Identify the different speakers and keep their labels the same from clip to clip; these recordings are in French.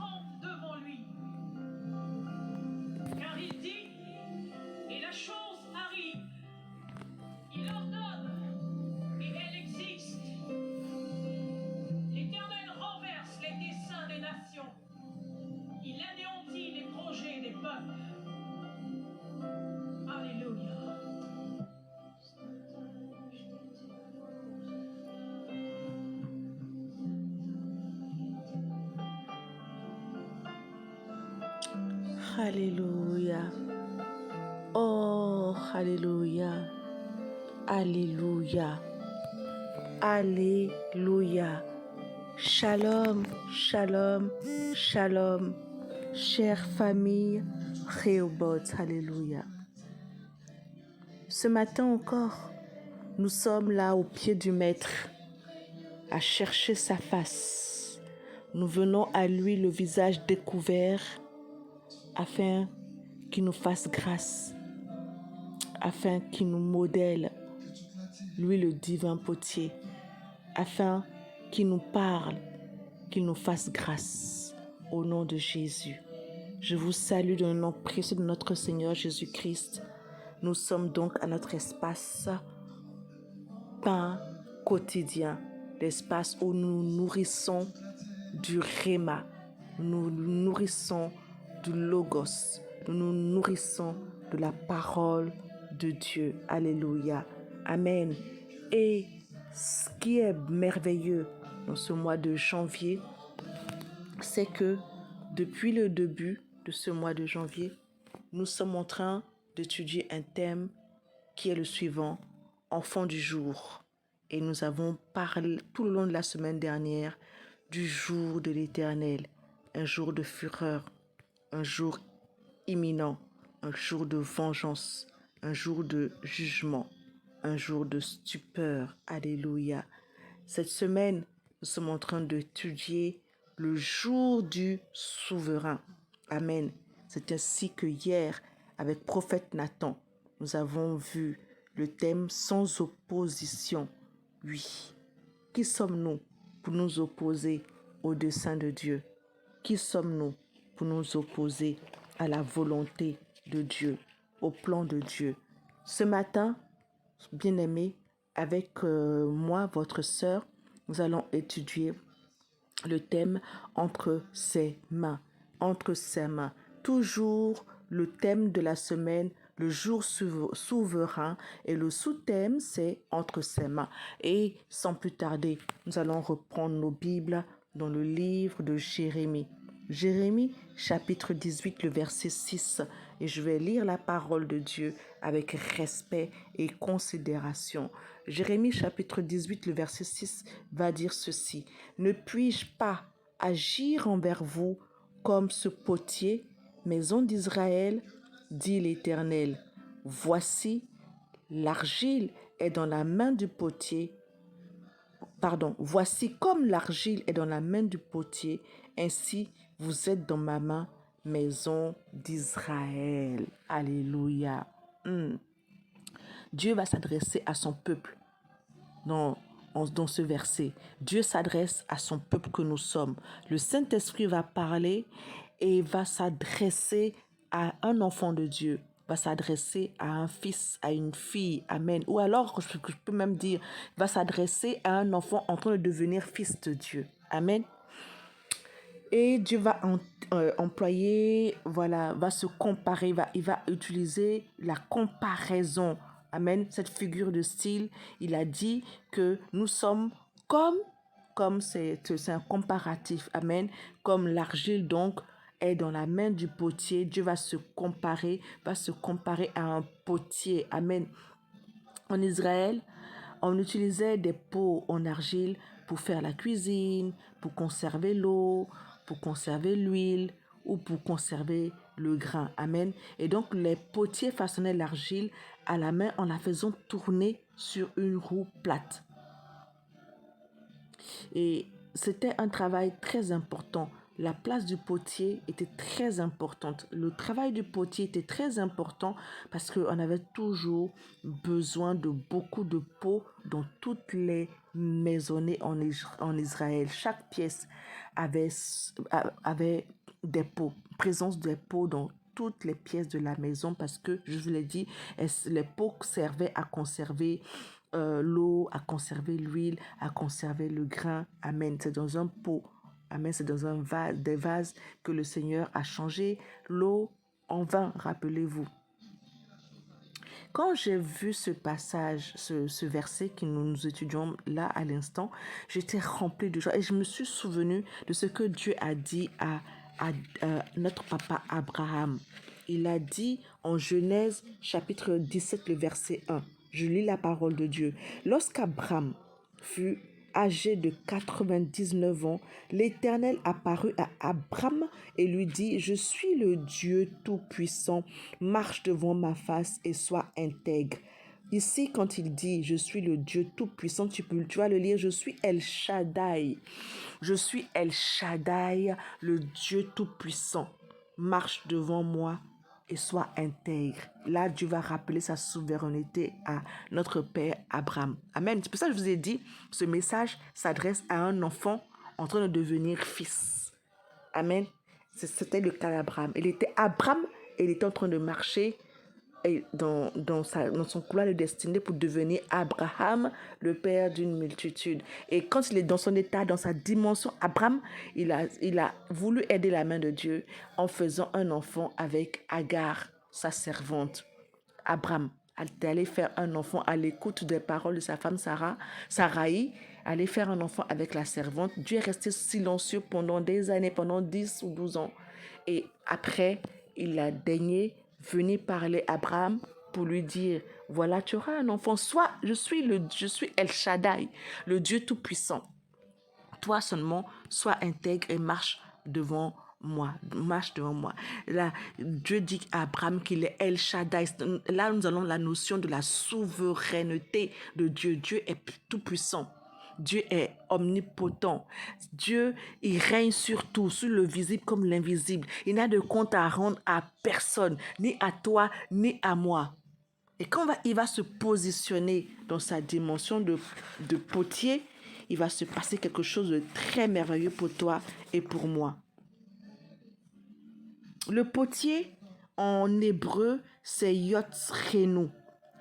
Speaker 1: tremble devant lui. Car il dit, et la chose arrive. Il ordonne, et elle existe. L'Éternel renverse les desseins des nations. Il anéantit les projets des peuples. Alléluia.
Speaker 2: Alléluia. Oh, Alléluia. Alléluia. Alléluia. Shalom, shalom, shalom. Chère famille, Rehoboth, Alléluia. Ce matin encore, nous sommes là au pied du Maître, à chercher sa face. Nous venons à lui le visage découvert, afin qu'il nous fasse grâce, afin qu'il nous modèle, lui le divin potier, afin qu'il nous parle, qu'il nous fasse grâce, au nom de Jésus. Je vous salue dans le nom précieux de notre Seigneur Jésus-Christ. Nous sommes donc à notre espace pain quotidien, l'espace où nous nourrissons du Réma, nous nourrissons du Logos, nous nous nourrissons de la parole de Dieu. Alléluia. Amen. Et ce qui est merveilleux dans ce mois de janvier, c'est que depuis le début de ce mois de janvier, nous sommes en train d'étudier un thème qui est le suivant, enfant du jour. Et nous avons parlé tout le long de la semaine dernière du jour de l'Éternel, un jour de fureur, un jour imminent, un jour de vengeance, un jour de jugement, un jour de stupeur. Alléluia. Cette semaine, nous sommes en train d'étudier le jour du souverain. Amen. C'est ainsi que hier, avec prophète Nathan, nous avons vu le thème sans opposition. Oui. Qui sommes-nous pour nous opposer au dessein de Dieu? Qui sommes-nous pour nous opposer à la volonté de Dieu, au plan de Dieu? Ce matin, bien-aimés, avec moi, votre sœur, nous allons étudier le thème entre ses mains. Entre ses mains. Toujours le thème de la semaine, le jour souverain, et le sous-thème, c'est entre ses mains. Et sans plus tarder, nous allons reprendre nos Bibles dans le livre de Jérémie. Jérémie, chapitre 18, le verset 6. Et je vais lire la parole de Dieu avec respect et considération. Jérémie, chapitre 18, le verset 6 va dire ceci. Ne puis-je pas agir envers vous comme ce potier, maison d'Israël, dit l'Éternel. Voici, l'argile est dans la main du potier. Voici comme l'argile est dans la main du potier, ainsi vous êtes dans ma main, maison d'Israël. Alléluia. Dieu va s'adresser à son peuple dans ce verset. Dieu s'adresse à son peuple que nous sommes. Le Saint-Esprit va parler et va s'adresser à un enfant de Dieu, va s'adresser à un fils, à une fille. Amen. Ou alors, je peux même dire, va s'adresser à un enfant en train de devenir fils de Dieu. Amen. Et Dieu va employer, va se comparer, il va utiliser la comparaison. Amen. Cette figure de style, il a dit que nous sommes comme c'est un comparatif. Amen. Comme l'argile donc est dans la main du potier, Dieu va se comparer à un potier. Amen. En Israël, on utilisait des pots en argile pour faire la cuisine, pour conserver l'eau, pour conserver l'huile ou pour conserver le grain. Amen. Et donc, les potiers façonnaient l'argile à la main en la faisant tourner sur une roue plate. Et c'était un travail très important, la place du potier était très importante. Le travail du potier était très important parce qu'on avait toujours besoin de beaucoup de pots dans toutes les maisonnées en Israël. Chaque pièce avait des pots, présence des pots dans toutes les pièces de la maison parce que, je vous l'ai dit, les pots servaient à conserver l'eau, à conserver l'huile, à conserver le grain. Amen. C'est dans un pot. Amen. C'est dans un vase, des vases que le Seigneur a changé l'eau en vin, rappelez-vous. Quand j'ai vu ce passage, ce verset que nous étudions là à l'instant, j'étais remplie de joie et je me suis souvenu de ce que Dieu a dit à notre papa Abraham. Il a dit en Genèse chapitre 17, le verset 1. Je lis la parole de Dieu. Lorsqu'Abraham fut âgé de 99 ans, l'Éternel apparut à Abraham et lui dit, « Je suis le Dieu Tout-Puissant, marche devant ma face et sois intègre. » Ici, quand il dit « Je suis le Dieu Tout-Puissant », tu vas le lire « Je suis El Shaddai ». Je suis El Shaddai, le Dieu Tout-Puissant. Marche devant moi et sois intègre. Là, Dieu va rappeler sa souveraineté à notre Père Abraham. Amen. C'est pour ça que je vous ai dit, ce message s'adresse à un enfant en train de devenir fils. Amen. C'était le cas d'Abraham. Il était Abraham et il était en train de marcher dans son couloir de destinée pour devenir Abraham, le père d'une multitude. Et quand il est dans son état, dans sa dimension, Abraham, il a voulu aider la main de Dieu en faisant un enfant avec Agar, sa servante. Abraham est allé faire un enfant à l'écoute des paroles de sa femme Sarai, aller faire un enfant avec la servante. Dieu est resté silencieux pendant des années, pendant 10 ou 12 ans. Et après, il a daigné venir parler à Abraham pour lui dire, voilà, tu auras un enfant. Soit je suis El Shaddai, le Dieu Tout-Puissant. Toi seulement, sois intègre et marche devant moi. Là, Dieu dit à Abraham qu'il est El Shaddai. Là, nous allons la notion de la souveraineté de Dieu. Dieu est tout-puissant. Dieu est omnipotent. Dieu, il règne sur tout, sur le visible comme l'invisible. Il n'a de compte à rendre à personne, ni à toi, ni à moi. Et quand il va se positionner dans sa dimension de potier, il va se passer quelque chose de très merveilleux pour toi et pour moi. Le potier, en hébreu, c'est Yotzrenu.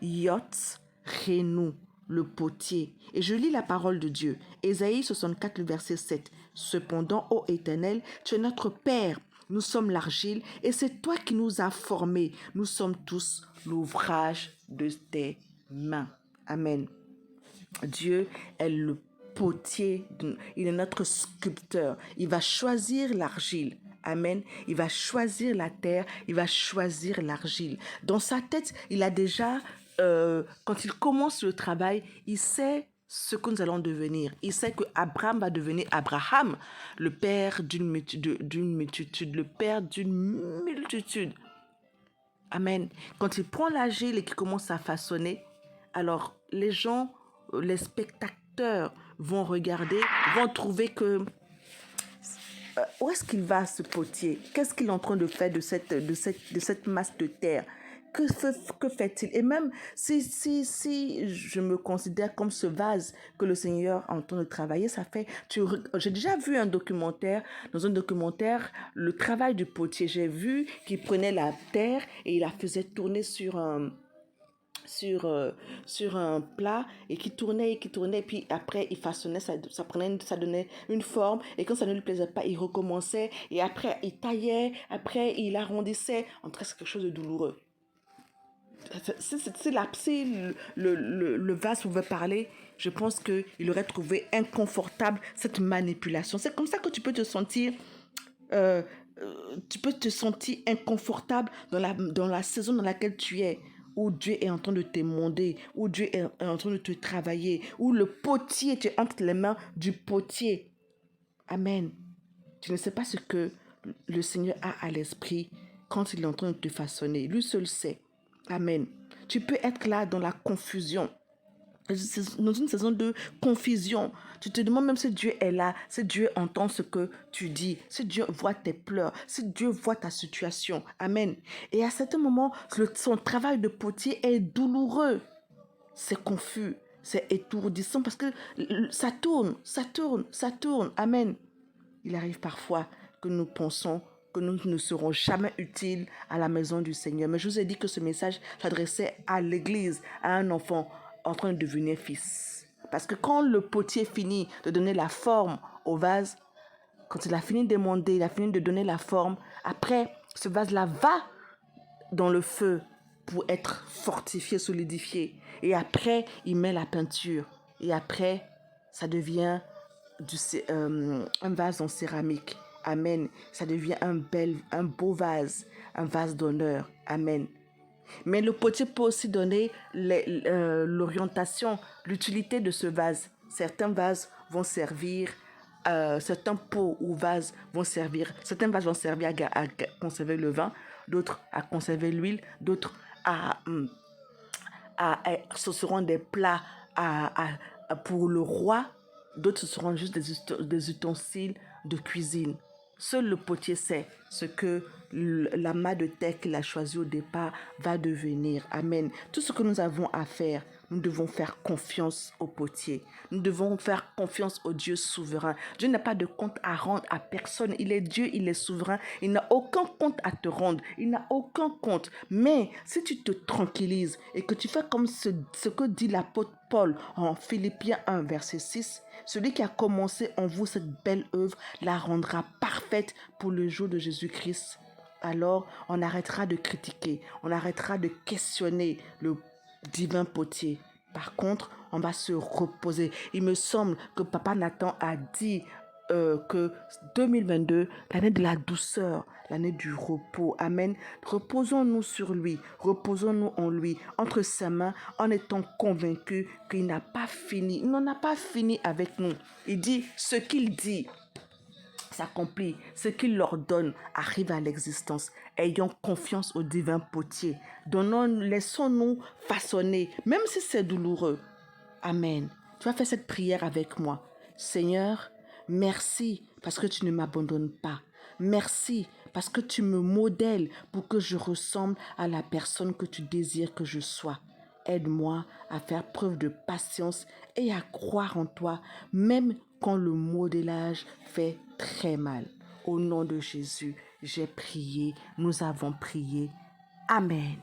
Speaker 2: Yotzrenu, le potier. Et je lis la parole de Dieu. Ésaïe 64, le verset 7. Cependant, ô Éternel, tu es notre Père. Nous sommes l'argile et c'est toi qui nous as formés. Nous sommes tous l'ouvrage de tes mains. Amen. Dieu est le potier, il est notre sculpteur. Il va choisir l'argile. Amen. Il va choisir la terre, il va choisir l'argile. Dans sa tête, il a déjà, quand il commence le travail, il sait ce que nous allons devenir. Il sait que Abraham va devenir Abraham, le père d'une multitude, le père d'une multitude. Amen. Quand il prend l'argile et qu'il commence à façonner, alors les gens, les spectateurs vont regarder, vont trouver que où est-ce qu'il va ce potier? Qu'est-ce qu'il est en train de faire de cette masse de terre? Que fait-il? Et même si je me considère comme ce vase que le Seigneur est en train de travailler, j'ai déjà vu dans un documentaire, le travail du potier. J'ai vu qu'il prenait la terre et il la faisait tourner sur un plat et qui tournait, puis après il façonnait, ça donnait une forme, et quand ça ne lui plaisait pas, il recommençait, et après il taillait, après il arrondissait. En tout cas, c'est quelque chose de douloureux. Si le vase pouvait parler, je pense qu'il aurait trouvé inconfortable cette manipulation. C'est comme ça que tu peux te sentir inconfortable dans la saison dans laquelle tu es, où Dieu est en train de t'émonder, où Dieu est en train de te travailler, où le potier, tu es entre les mains du potier. Amen. Tu ne sais pas ce que le Seigneur a à l'esprit quand il est en train de te façonner. Lui seul sait. Amen. Tu peux être là dans la confusion. dans une saison de confusion. Tu te demandes même si Dieu est là, si Dieu entend ce que tu dis, si Dieu voit tes pleurs, si Dieu voit ta situation. Amen. Et à certains moments, son travail de potier est douloureux. C'est confus, c'est étourdissant parce que ça tourne, ça tourne, ça tourne. Amen. Il arrive parfois que nous pensons que nous ne serons jamais utiles à la maison du Seigneur. Mais je vous ai dit que ce message s'adressait à l'église, à un enfant en train de devenir fils. Parce que quand le potier finit de donner la forme au vase, quand il a fini d'émonder, il a fini de donner la forme, après, ce vase-là va dans le feu pour être fortifié, solidifié. Et après, il met la peinture. Et après, ça devient un vase en céramique. Amen. Ça devient un beau vase, un vase d'honneur. Amen. Mais le potier peut aussi donner l'orientation, l'utilité de ce vase. Certains vases vont servir, certains pots ou vases vont servir, certains vases vont servir à conserver le vin, d'autres à conserver l'huile, d'autres ce seront des plats pour le roi, d'autres ce seront juste des ustensiles de cuisine. Seul le potier sait ce que l'amas de terre qu'il a choisi au départ va devenir. Amen. Tout ce que nous avons à faire, nous devons faire confiance au potier. Nous devons faire confiance au Dieu souverain. Dieu n'a pas de compte à rendre à personne. Il est Dieu, il est souverain. Il n'a aucun compte à te rendre. Il n'a aucun compte. Mais si tu te tranquillises et que tu fais comme ce que dit l'apôtre Paul en Philippiens 1, verset 6, celui qui a commencé en vous cette belle œuvre la rendra parfaite pour le jour de Jésus-Christ. Alors, on arrêtera de critiquer, on arrêtera de questionner le divin potier. Par contre, on va se reposer. Il me semble que Papa Nathan a dit que 2022, l'année de la douceur, l'année du repos. Amen. Reposons-nous sur lui, reposons-nous en lui, entre ses mains, en étant convaincus qu'il n'a pas fini. Il n'en a pas fini avec nous. Il dit ce qu'il dit s'accomplit, ce qu'il leur donne arrive à l'existence. Ayons confiance au divin potier. Laissons-nous façonner, même si c'est douloureux. Amen. Tu vas faire cette prière avec moi. Seigneur, merci parce que tu ne m'abandonnes pas. Merci parce que tu me modèles pour que je ressemble à la personne que tu désires que je sois. Aide-moi à faire preuve de patience et à croire en toi, même quand le modélage fait très mal. Au nom de Jésus, j'ai prié, nous avons prié. Amen.